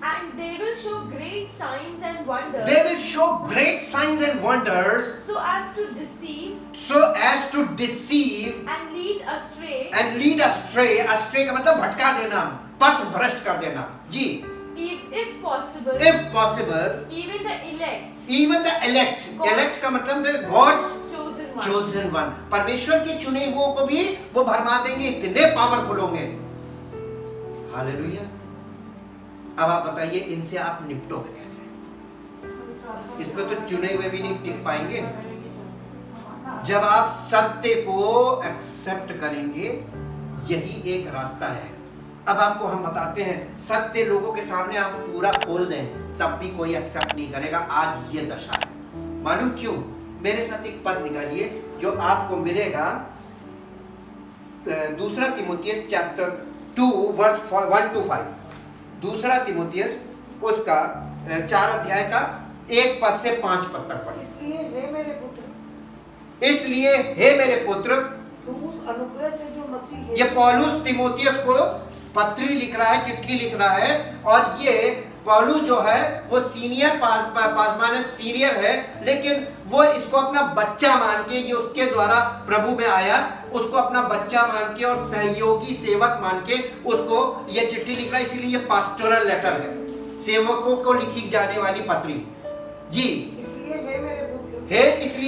and they will show great signs and wonders, They will show great signs and wonders so as to deceive and lead astray and lead astray. Astray का मतलब भटका देना, पथ भ्रष्ट कर देना। जी। if possible If possible, even the elect, even the elect. God's Elect का मतलब है God's chosen one. chosen one. परमेश्वर के चुने हुओं को भी वो भरमा देंगे, इतने पावरफुल होंगे। हालेलुया। अब आप बताइए इनसे आप निपटोगे कैसे? इसमें तो चुने हुए भी नहीं टिक पाएंगे। जब आप सत्य को एक्सेप्ट करेंगे, यही एक रास्ता है। अब आपको हम बताते हैं, सत्य लोगों के सामने आप पूरा खोल दें, तब भी कोई एक्सेप्ट नहीं करेगा। आज ये दशा है। मालूम क्यों? मेरे साथ एक पद निकालिए जो आपको मिलेगा, दूसरा तिमोथियस चैप्टर 2 वर्स 1 to 5। दूसरा तिमोथियस उसका 4 अध्याय का 1 पद से 5 पद तक पढ़िए। इसलिए हे मेरे पुत्र, तुम उस अनुग्रह से जो मसीह ये पौलुस तिमोथियस को पत्री लिख रहा है, चिट्ठी लिख रहा है, और ये पौलुस जो है वो सीनियर पासमान सीनियर है, लेकिन वो इसको अपना बच्चा मान के, ये उसके द्वारा प्रभु में आया, उसको अपना बच्चा मान के और सहयोगी सेवक मान के उसको ये चिट्ठी लिख रहा है। इसीलिए ये पास्टोरल लेटर है, सेवकों को लिखी जाने वाली पत्री। जी। इसलिए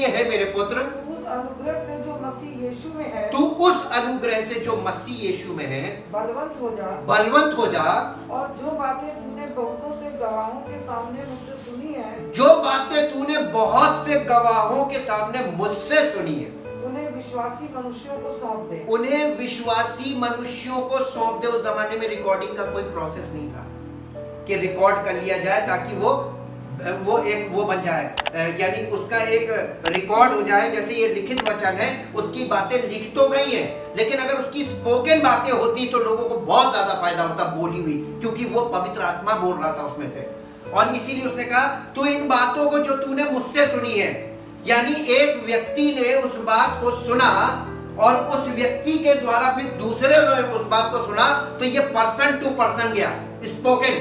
हे मेरे पुत्र, तू उस अनुग्रह से जो मसीह यीशु में है, तू उस अनुग्रह से जो मसीह यीशु में है बलवंत हो जा, और जो बातें तूने बहुतों से गवाहों के सामने मुझसे सुनी है, जो बातें तूने बहुत से गवाहों के सामने मुझसे सुनी है, उन्हें विश्वासी मनुष्यों को सौंप दे। उन्हें विश्वासी मनुष्यों को सौंप दे। उस जमाने में रिकॉर्डिंग का कोई प्रोसेस नहीं था कि रिकॉर्ड कर लिया जाए ताकि वो बन जाए, यानी उसका एक रिकॉर्ड हो जाए। जैसे ये लिखित वचन है, उसकी बातें लिख तो गई है, लेकिन अगर उसकी स्पोकन बातें होती तो लोगों को बहुत ज्यादा फायदा होता बोली हुई, क्योंकि वो पवित्र आत्मा बोल रहा था उसमें से। और इसीलिए उसने कहा, तू इन बातों को जो तूने मुझसे सुनी है, यानी एक व्यक्ति ने उस बात को सुना और उस व्यक्ति के द्वारा फिर दूसरे ने उस बात को सुना, तो ये पर्सन टू पर्सन गया, स्पोकन।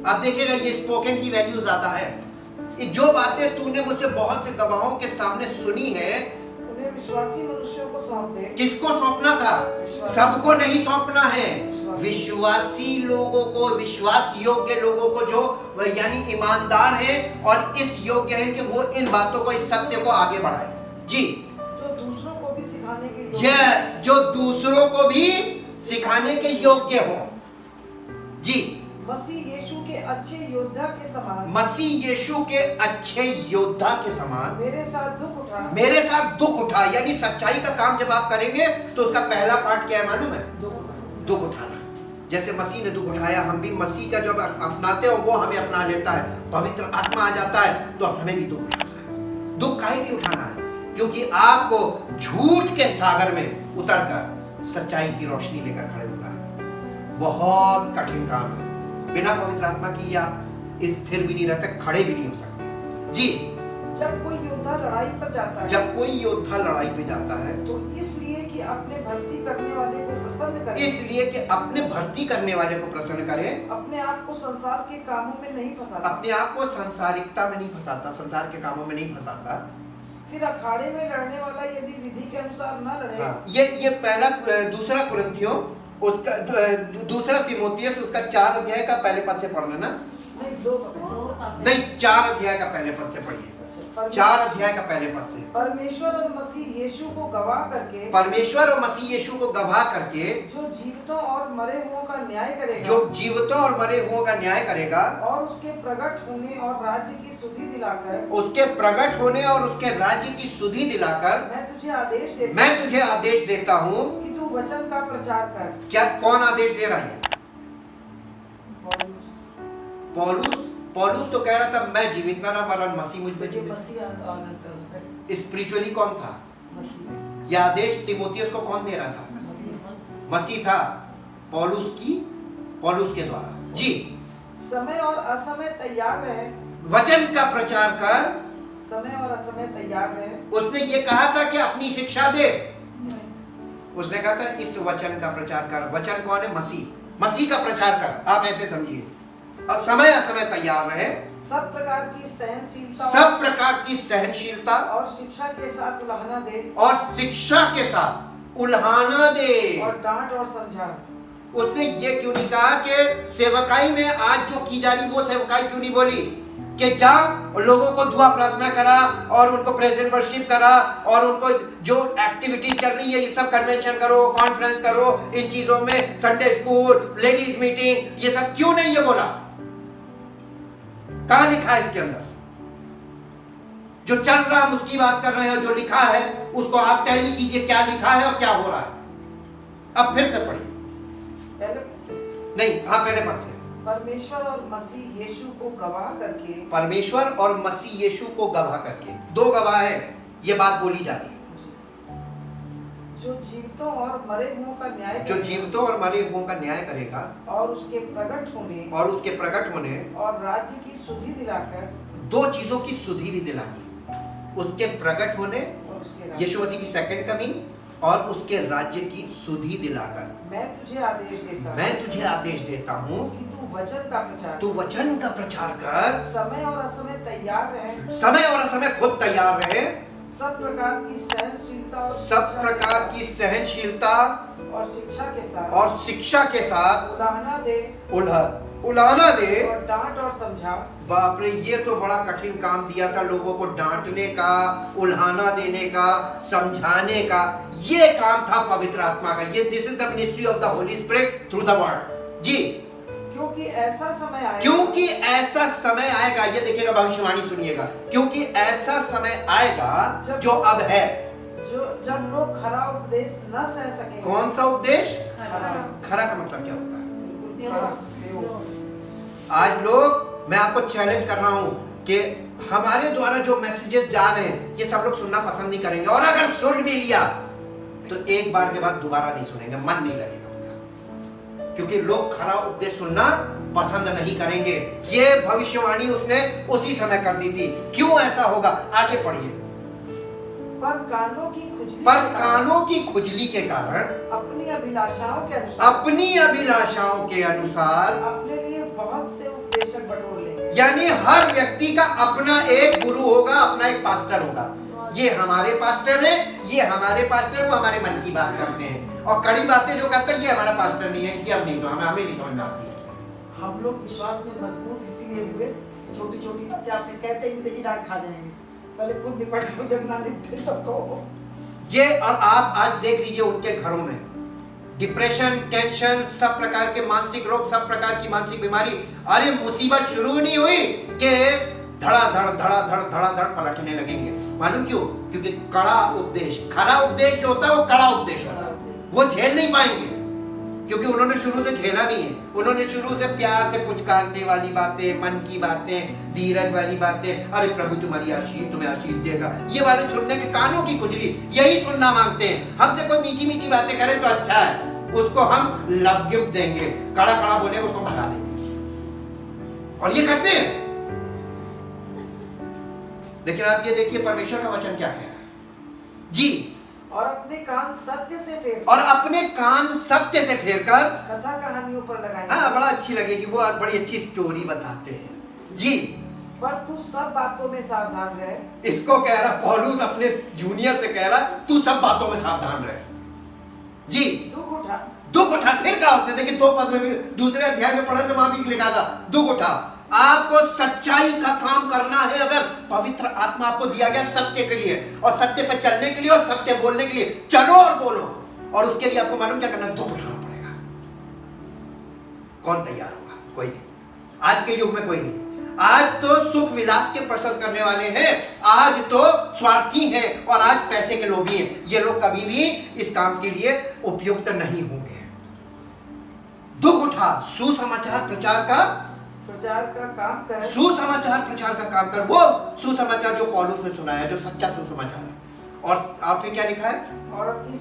आप देखिएगा ये स्पोकन की वैल्यू ज्यादा है। जो बातें तूने मुझसे बहुत से गवाहों के सामने सुनी है, उन्हें विश्वासी मनुष्यों को सौंप दे। किसको सौंपना था? सबको नहीं सौंपना है, विश्वासी लोगों को, विश्वास योग्य लोगों को, जो यानी ईमानदार हैं और इस योग्य हैं कि वो इन बातों को, इस सत्य को आगे बढ़ाए। जी। जो दूसरों को भी सिखाने के योग्य, यस, जो दूसरों को भी सिखाने के योग्य हो। जी। मसीह यीशु के अच्छे योद्धा के समान, मसीह यीशु के अच्छे योद्धा के समान मेरे साथ दुख उठा। यानी सच्चाई का काम जब आप करेंगे तो उसका पहला पार्ट क्या है मालूम है? दुख उठाना। जैसे मसीह ने दुख उठाया, हम भी मसीह का जब अपनाते हो वो हमें अपना लेता है, पवित्र आत्मा आ जाता है तो हमें भी दुख उठाना है। दुख काहे के उठाना है? क्योंकि आपको झूठ के सागर में उतरकर सच्चाई की रोशनी लेकर खड़े होना है। बहुत कठिन काम है। बिना पवित्र आत्मा की आप स्थिर भी नहीं रह सकते, खड़े भी नहीं हो सकते। जी। जब कोई योद्धा लड़ाई पर जाता है, जब कोई योद्धा लड़ाई पे जाता है तो इसलिए कि अपने भर्ती करने वाले को प्रसन्न करे, इसलिए कि अपने भर्ती करने वाले को प्रसन्न करे, अपने आप को संसार के कामों में नहीं फंसाता, अपने आप को सांसारिकता में नहीं फंसाता, संसार के कामों में नहीं फंसाता। फिर अखाड़े में लड़ने वाला यदि विधि के अनुसार न लड़े, हाँ, ये पहला दूसरा कुरिन्थियों उसका दूसरा तिमोथियस उसका 4 अध्याय का पहले पद से पढ़ लेना। नहीं, 4 अध्याय का पहले पद से पढ़िए। 4 अध्याय का पहले पद से। परमेश्वर और मसीह यीशु को गवाह करके, परमेश्वर और मसीह यीशु को गवाह करके, जो जीवितों और मरे हुओं का न्याय करेगा, जो जीवितों और मरे हुओं का न्याय करेगा, और उसके प्रकट होने और राज्य की सुधि दिलाकर, उसके प्रकट होने और उसके राज्य की सुधि दिलाकर, मैं तुझे आदेश देता हूँ कि तू वचन का प्रचार कर। क्या कौन आदेश दे रहा है? पौलुस तो कह रहा था मैं जीवित ना रहा, वरन मसीह मुझ में जीवित। स्पिरिचुअली कौन था? यह आदेश तिमोथियस को कौन दे रहा था? मसीह था, पौलुस के द्वारा। जी, समय और असमय तैयार रहे, वचन का प्रचार कर। समय और असमय तैयार रहे। उसने ये कहा था कि अपनी शिक्षा दे, उसने कहा था इस वचन का प्रचार कर। वचन कौन है? मसीह। मसीह का प्रचार कर, आप ऐसे समझिए। और समय असमय तैयार रहे, सब प्रकार की सहनशीलता, सब प्रकार की सहनशीलता और शिक्षा के साथ उलाहना दे, और शिक्षा के साथ उल्हाना दे। और डांट और समझा। उसने ये क्यों नहीं कहा कि सेवकाई में आज जो की जा रही वो सेवकाई क्यों नहीं बोली कि जा लोगों को दुआ प्रार्थना करा और उनको प्रेजेंट वर्शिप करा और उनको जो एक्टिविटी चल रही है ये सब कन्वेंशन करो, कॉन्फ्रेंस करो, इन चीजों में संडे स्कूल, लेडीज मीटिंग, ये सब क्यों नहीं ये बोला? कहां लिखा है इसके अंदर? जो चल रहा हम उसकी बात कर रहे हैं, जो लिखा है उसको आप टैली कीजिए, क्या लिखा है और क्या हो रहा है। अब फिर से पढ़िए। पहले से नहीं, हाँ पहले पद से। परमेश्वर और मसीह यीशु को गवाह करके, परमेश्वर और मसीह यीशु को गवाह करके, दो गवाह है, ये बात बोली जा रही है। जो जीवितों और मरे हुओं का न्याय जो करेगा, जीवितों और मरे हुओं का न्याय करेगा और उसके प्रकट होने और उसके प्रकट होने, और राज्य की सुधि दिलाकर, दो चीजों की सुधि भी दिलानी, उसके प्रकट होने, और उसके राज्य। यीशु मसीह की सेकंड कमिंग, और उसके राज्य की सुधि दिलाकर। मैं तुझे आदेश देता मैं तुझे आदेश देता हूँ कि तू वचन का प्रचार, तू वचन का प्रचार कर, समय और असमय तैयार रहे, समय और समय खुद तैयार रहे, सब प्रकार की सहनशीलता और सब शिक्षा प्रकार की सहनशीलता और शिक्षा के साथ, और शिक्षा के साथ उलाहना दे, उलाहना दे। और डांट और समझा। बाप रे, ये तो बड़ा कठिन काम दिया था लोगों को, डांटने का, उल्हाना देने का, समझाने का। ये काम था पवित्र आत्मा का। ये this is the ministry of the holy spirit through the word. जी, क्योंकि ऐसा समय आएगा, क्योंकि ऐसा समय आएगा, ये देखिएगा, भविष्यवाणी सुनिएगा, क्योंकि ऐसा समय आएगा जो अब है, जो जब लोग खरा उपदेश न सह सकेंगे। कौन सा उपदेश? खरा, खरा का मतलब क्या होता है? खरा, आज लोग, मैं आपको चैलेंज कर रहा हूं कि हमारे द्वारा जो मैसेजेस जा रहे हैं ये सब लोग सुनना पसंद नहीं करेंगे, और अगर सुन भी लिया तो एक बार के बाद दोबारा नहीं सुनेंगे, मन नहीं लगेगा उनका, क्योंकि लोग खरा उपदेश सुनना पसंद नहीं करेंगे। ये भविष्यवाणी उसने उसी समय कर दी थी। क्यों ऐसा होगा? आगे पढ़िए। पर कानों की खुजली, पर कानों की खुजली के कारण, अपनी अभिलाषाओं के अनुसार, अपनी अभिलाषाओं के अनुसार, अपने लिए बहुत से उपदेशक बटोर लेंगे। यानी हर व्यक्ति का अपना एक गुरु होगा, अपना एक पास्टर होगा। ये हमारे पास्टर है, ये हमारे पास्टर, वो हमारे मन की बात करते हैं, और कड़ी बातें जो करते हैं ये हमारा पास्टर नहीं है, कि हम नहीं, हमें नहीं समझ में आती है। हम लोग विश्वास में मजबूत इसीलिए हुए, छोटी छोटी बातें आपसे कहते ही देखिए डांट खा जाएंगे, पहले खुद निपट लो, जब ना निपटे तब कहो। ये, और आप आज देख लीजिए उनके घरों में डिप्रेशन, टेंशन, सब प्रकार के मानसिक रोग, सब प्रकार की मानसिक बीमारी। अरे मुसीबत शुरू नहीं हुई कि धड़ाधड़ पलटने लगेंगे। मालूम क्यों? क्योंकि कड़ा उपदेश, खरा उपदेश जो होता है वो कड़ा उपदेश होता है, वो झेल नहीं पाएंगे, क्योंकि उन्होंने शुरू से झेला नहीं है। उन्होंने शुरू से प्यार से पुचकारने वाली बातें, मन की बातें, धीरज वाली बातें, अरे प्रभु तुम्हारी आशीष, तुम्हें आशीष देगा, ये वाले सुनने के कानों की खुजली, यही सुनना मांगते हैं। हमसे कोई मीठी मीठी बातें करे तो अच्छा है, उसको हम लव गिफ्ट देंगे, कड़ा कड़ा बोलेगा उसको भगा देंगे, और ये करते हैं। लेकिन आप ये देखिए परमेश्वर का वचन क्या कह रहा है। जी, और अपने कान सत्य से फेर, और अपने कान सत्य से फेरकर कथा कहानियों पर लगाएंगे। हाँ, बड़ा अच्छी लगेगी, वो बड़ी अच्छी स्टोरी बताते हैं। जी, पर तू सब बातों में सावधान रहे। इसको कह रहा पौलुस, अपने जूनियर से कह रहा तू सब बातों में सावधान रहे। जी, दुख उठा। फिर कहा उसने, देखिए 2 पद में भी, दूसरे अध्याय में पढ़े तो वहां भी लिखा था दुख उठा। आपको सच्चाई का काम करना है, अगर पवित्र आत्मा आपको दिया गया सत्य के लिए, और सत्य पर चलने के लिए, और सत्य बोलने के लिए, चलो और बोलो, और उसके लिए आपको मालूम क्या करना है? दुख उठाना पड़ेगा। कौन तैयार होगा? कोई नहीं। आज के युग में कोई नहीं। आज तो सुख विलास के पसंद करने वाले हैं, आज तो स्वार्थी हैं, और आज पैसे के लोभी हैं। ये लोग कभी भी इस काम के लिए उपयुक्त नहीं होंगे। दुख उठा, सुसमाचार प्रचार का काम कर, सुसमाचार प्रचार का काम कर। वो सुसमाचार जो पौलुस ने सुनाया, जो सच्चा सुसमाचार है। और आपने क्या लिखा है? और अपनी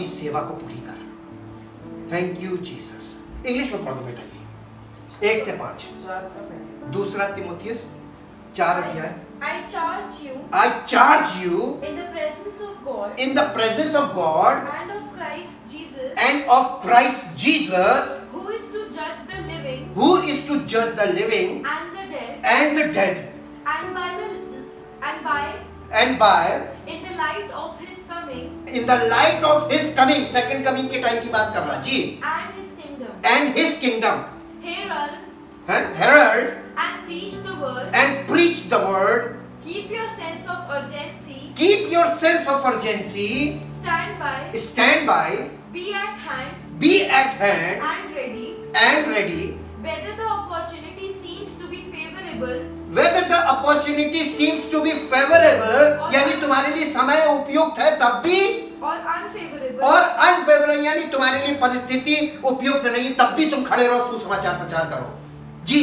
सेवा को पूरी कर। Thank you Jesus. इंग्लिश में पढ़ दो बेटा जी। 1 से 5। दूसरा तिमोथियस 4 अध्याय। I charge you I charge you in the presence of God in the presence of God and of Christ Jesus, and of Christ Jesus, who is to judge the living who is to judge the living and the dead, and the dead, and by in the light of his coming in the light of his coming, second coming के टाइम की बात कर रहा जी, and his kingdom. and his kingdom, Herald herald and preach the word. and preach the word. Keep your sense of urgency. Keep your sense of urgency. Stand by. Stand by. Be at hand Be at hand and ready. and ready. Whether the opportunity seems to be favorable Whether the opportunity seems to be favorable, यानी तुम्हारे लिए समय उपयुक्त है तब भी, or unfavorable, और अनफेवरेबल यानी तुम्हारे लिए परिस्थिति उपयुक्त नहीं तब भी तुम खड़े रहो, सुसमाचार प्रचार करो जी।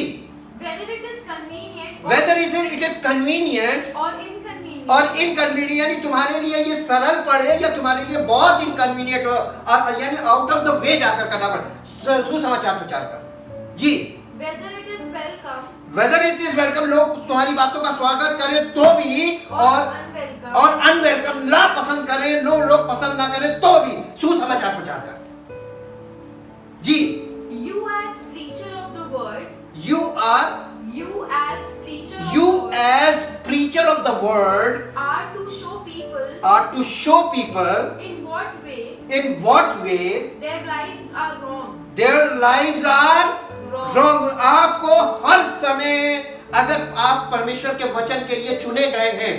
whether it is convenient Whether it is convenient or inconvenient, और इनकन्वीनियंट यानी तुम्हारे लिए ये सरल पड़े या तुम्हारे लिए बहुत इनकन्वीनियंट हो, यानी आउट ऑफ द वे जाकर करना पड़े, सुसमाचार प्रचार कर जी। whether it is welcome whether it is welcome, लोग तुम्हारी बातों का स्वागत करें तो भी unwelcome, और अनवेलकम ना पसंद करें, लोग पसंद ना करें तो भी सुसमाचार प्रचार कर जी। you as preacher of the word, You as preacher of the word are to show people in what way what way their lives are wrong. their lives are wrong. आपको हर समय, अगर आप परमेश्वर के वचन के लिए चुने गए हैं,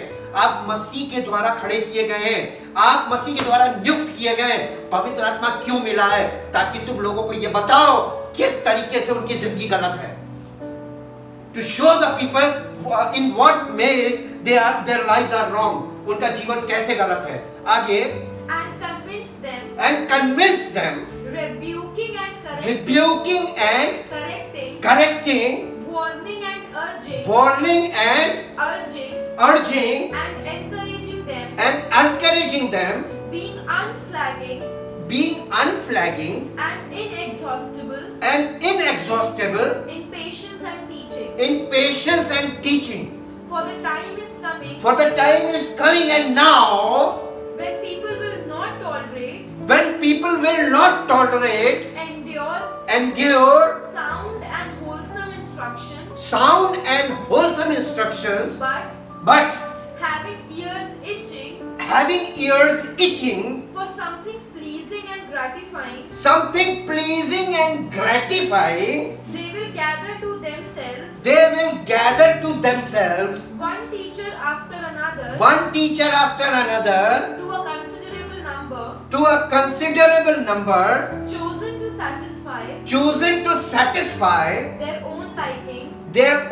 आप मसीह के द्वारा खड़े किए गए हैं, आप मसीह के द्वारा नियुक्त किए गए, पवित्र आत्मा क्यों मिला है? ताकि तुम लोगों को यह बताओ किस तरीके से उनकी जिंदगी गलत है। To show the people in what ways their lives are wrong. उनका जीवन कैसे गलत है। आगे and convince them, rebuking rebuking and and correcting, warning and urging and encouraging them, and encouraging them, being unflagging and inexhaustible and inexhaustible in patience and teaching. in patience and teaching. For the time is coming For the time is coming and now when people will not tolerate, endure sound and wholesome instruction, instructions, but but having ears itching for something pleasing and gratifying, they will gather to themselves one teacher after another to a considerable number, chosen to satisfy their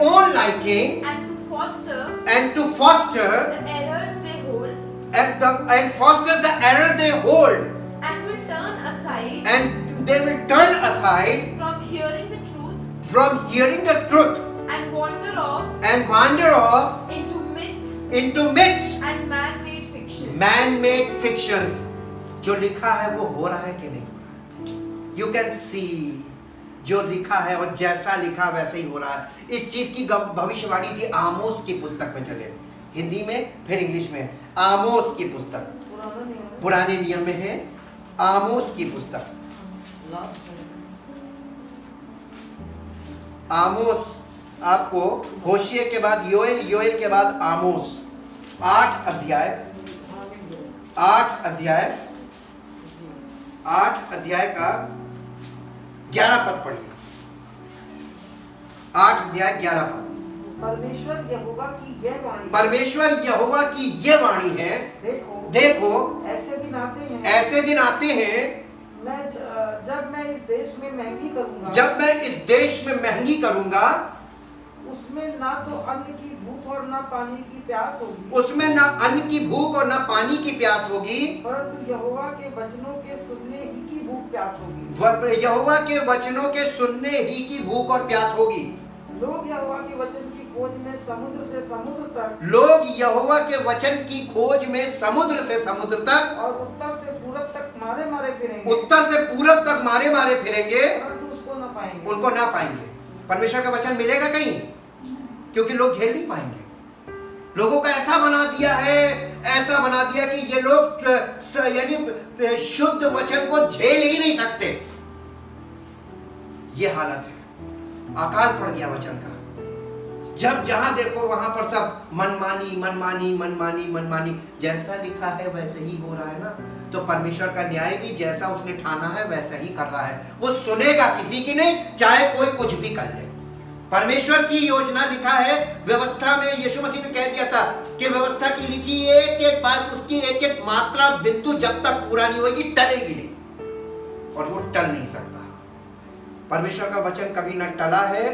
own liking and to foster the errors they hold, and foster the error they hold, and will turn aside and they will turn aside from hearing the truth and wander off into myths and man-made fictions. जो लिखा है वो हो रहा है कि नहीं हो रहा है? You can see, जो लिखा है और जैसा लिखा वैसे ही हो रहा है। इस चीज की भविष्यवाणी थी आमोस की पुस्तक में, चले हिंदी में फिर इंग्लिश में। आमोस की पुस्तक पुराने नियम में है, आमोस की पुस्तक, आमोस आपको होशिया के बाद योएल के बाद आमोस 8 अध्याय का 11 पद पढ़िए। 8 अध्याय 11 पद। परमेश्वर यहोवा की ये वाणी है, देखो ऐसे दिन आते हैं जब मैं इस देश में महंगी करूंगा, उसमें ना तो अन्न की भूख और ना पानी की प्यास होगी, परंतु यहोवा के वचनों के सुनने ही की भूख प्यास होगी। लोग यहोवा के वचन की खोज में समुद्र से समुद्र तक और उत्तर से पूरब तक मारे मारे फिरेंगे, परंतु उनको ना पाएंगे। परमेश्वर का वचन मिलेगा कहीं? क्योंकि लोग झेल नहीं पाएंगे। लोगों का ऐसा बना दिया है, ऐसा बना दिया कि ये लोग यानी शुद्ध वचन को झेल ही नहीं सकते। ये हालत है, अकाल पड़ गया वचन का। जब जहां देखो वहां पर सब मनमानी मनमानी मनमानी मनमानी, जैसा लिखा है वैसे ही हो रहा है ना। तो परमेश्वर का न्याय भी जैसा उसने ठाना है वैसा ही कर रहा है। वो सुनेगा किसी की नहीं, चाहे कोई कुछ भी कर ले। परमेश्वर की योजना लिखा है व्यवस्था में। यीशु मसीह ने कह दिया था कि व्यवस्था की लिखी एक एक बात, उसकी एक एक मात्रा बिंदु जब तक पूरा नहीं होगी टलेगी नहीं, और वो टल नहीं सकता। परमेश्वर का वचन कभी न टला है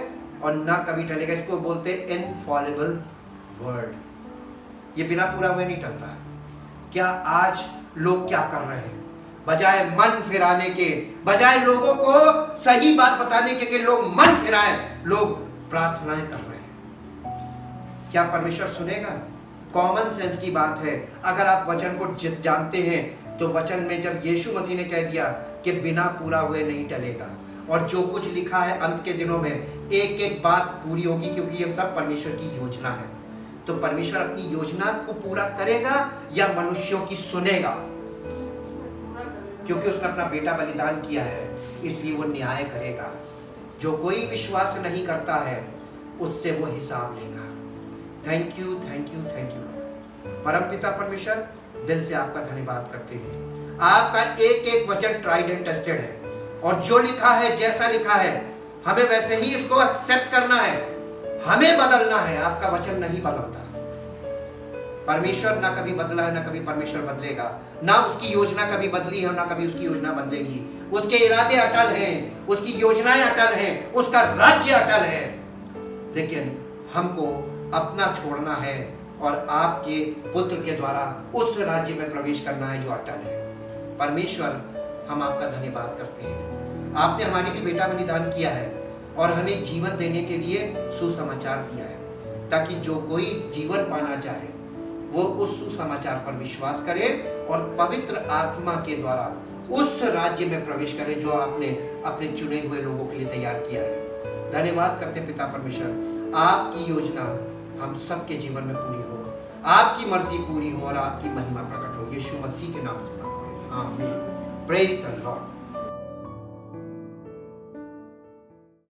और न कभी टलेगा। इसको बोलते हैं इनफॉलिबल वर्ड। ये बिना पूरा हुए नहीं टलता। क्या आज लोग क्या कर रहे हैं? बजाय मन फिराने के, बजाय लोगों को सही बात बताने के कि लोग मन फिराएं, लोग प्रार्थनाएं कर रहे हैं। क्या परमेश्वर सुनेगा? कॉमन सेंस की बात है। अगर आप वचन को जानते हैं तो वचन में जब यीशु मसीह ने कह दिया कि बिना पूरा हुए नहीं टलेगा, और जो कुछ लिखा है अंत के दिनों में एक एक बात पूरी होगी, क्योंकि ये सब परमेश्वर की योजना है। तो परमेश्वर अपनी योजना को पूरा करेगा या मनुष्यों की सुनेगा? क्योंकि उसने अपना बेटा बलिदान किया है, इसलिए वो न्याय करेगा। जो कोई विश्वास नहीं करता है उससे वो हिसाब लेगा। Thank you thank you thank you. परमपिता परमेश्वर, दिल से आपका धन्यवाद करते हैं। आपका एक एक वचन ट्राइड एंड टेस्टेड है, और जो लिखा है जैसा लिखा है हमें वैसे ही इसको एक्सेप्ट करना है, हमें बदलना है। आपका वचन नहीं बदलता। परमेश्वर ना कभी बदला है, ना कभी परमेश्वर बदलेगा। ना उसकी योजना कभी बदली है और ना कभी उसकी योजना बदलेगी। उसके इरादे अटल हैं, उसकी योजनाएं अटल हैं, उसका राज्य अटल है। लेकिन हमको अपना छोड़ना है और आपके पुत्र के द्वारा उस राज्य में प्रवेश करना है जो अटल है। परमेश्वर, हम आपका धन्यवाद करते हैं। आपने हमारे लिए बेटा बलिदान किया है और हमें जीवन देने के लिए सुसमाचार दिया है, ताकि जो कोई जीवन पाना चाहे वो उस सुसमाचार पर विश्वास करे और पवित्र आत्मा के द्वारा उस राज्य में प्रवेश करे जो आपने अपने चुने हुए लोगों के लिए तैयार किया है। धन्यवाद करते पिता परमेश्वर, आपकी योजना हम सबके जीवन में पूरी हो, आपकी मर्जी पूरी हो और आपकी महिमा प्रकट हो। यीशु मसीह के नाम से मांगते हैं, आमीन। Praise the Lord.